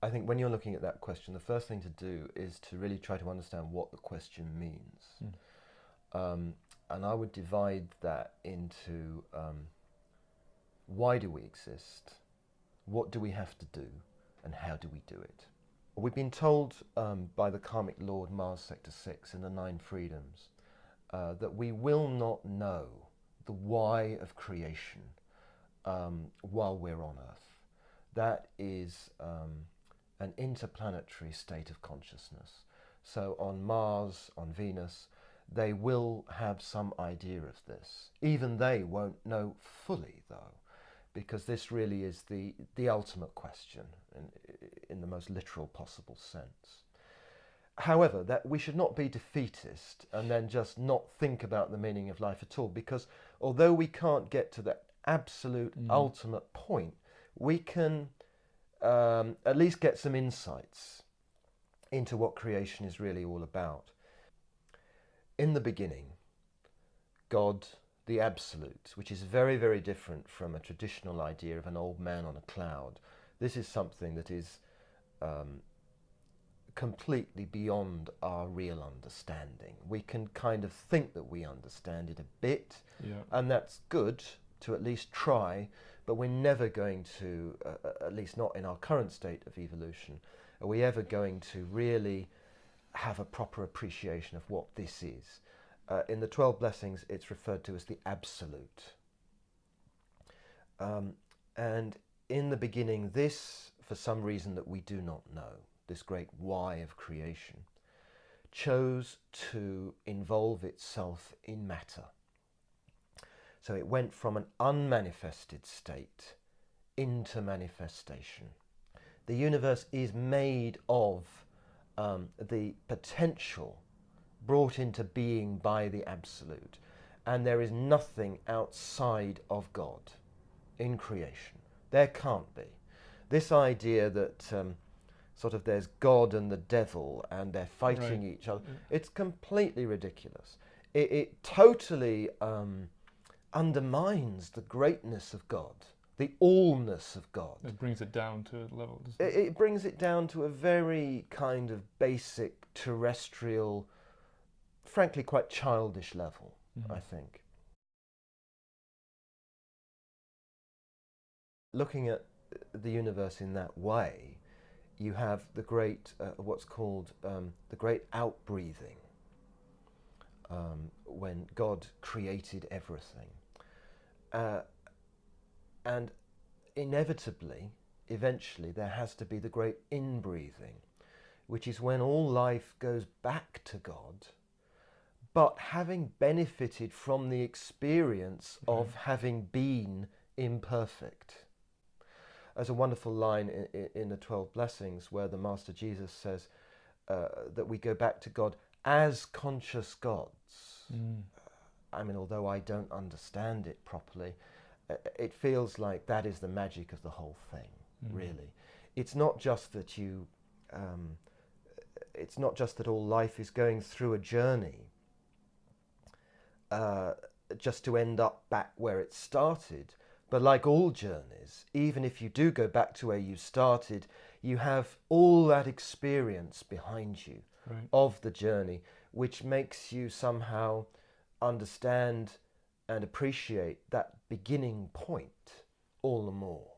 I think when you're looking at that question, the first thing to do is to really try to understand what the question means. And I would divide that into why do we exist, what do we have to do, and how do we do it? We've been told by the karmic lord Mars Sector 6 in the 9 Freedoms that we will not know the why of creation while we're on Earth. That is an interplanetary state of consciousness. So on Mars, on Venus, they will have some idea of this. Even they won't know fully, though, because this really is the ultimate question in the most literal possible sense. However, that we should not be defeatist and then just not think about the meaning of life at all, because although we can't get to that absolute ultimate point, we can at least get some insights into what creation is really all about. In the beginning, God, the Absolute, which is very, very different from a traditional idea of an old man on a cloud. This is something that is completely beyond our real understanding. We can kind of think that we understand it a bit, and that's good to at least try, but we're never going to, at least not in our current state of evolution, are we ever going to really have a proper appreciation of what this is. In the 12 Blessings, it's referred to as the Absolute. And in the beginning, this, for some reason that we do not know, this great why of creation, chose to involve itself in matter. So it went from an unmanifested state into manifestation. The universe is made of the potential brought into being by the Absolute, and there is nothing outside of God in creation. There can't be. This idea that sort of there's God and the devil and they're fighting each other, it's completely ridiculous. It totally undermines the greatness of God, the allness of God. It brings it down to a level, doesn't it? It brings it down to a very kind of basic terrestrial, frankly quite childish level, I think. Looking at the universe in that way, you have the great, what's called the great outbreathing, when God created everything. And inevitably, eventually, there has to be the great inbreathing, which is when all life goes back to God, but having benefited from the experience of having been imperfect. There's a wonderful line in the 12 Blessings where the Master Jesus says that we go back to God as conscious gods. I mean, although I don't understand it properly, it feels like that is the magic of the whole thing, really. It's not just that it's not just that all life is going through a journey just to end up back where it started, but like all journeys, even if you do go back to where you started, you have all that experience behind you of the journey, which makes you somehow understand and appreciate that beginning point all the more.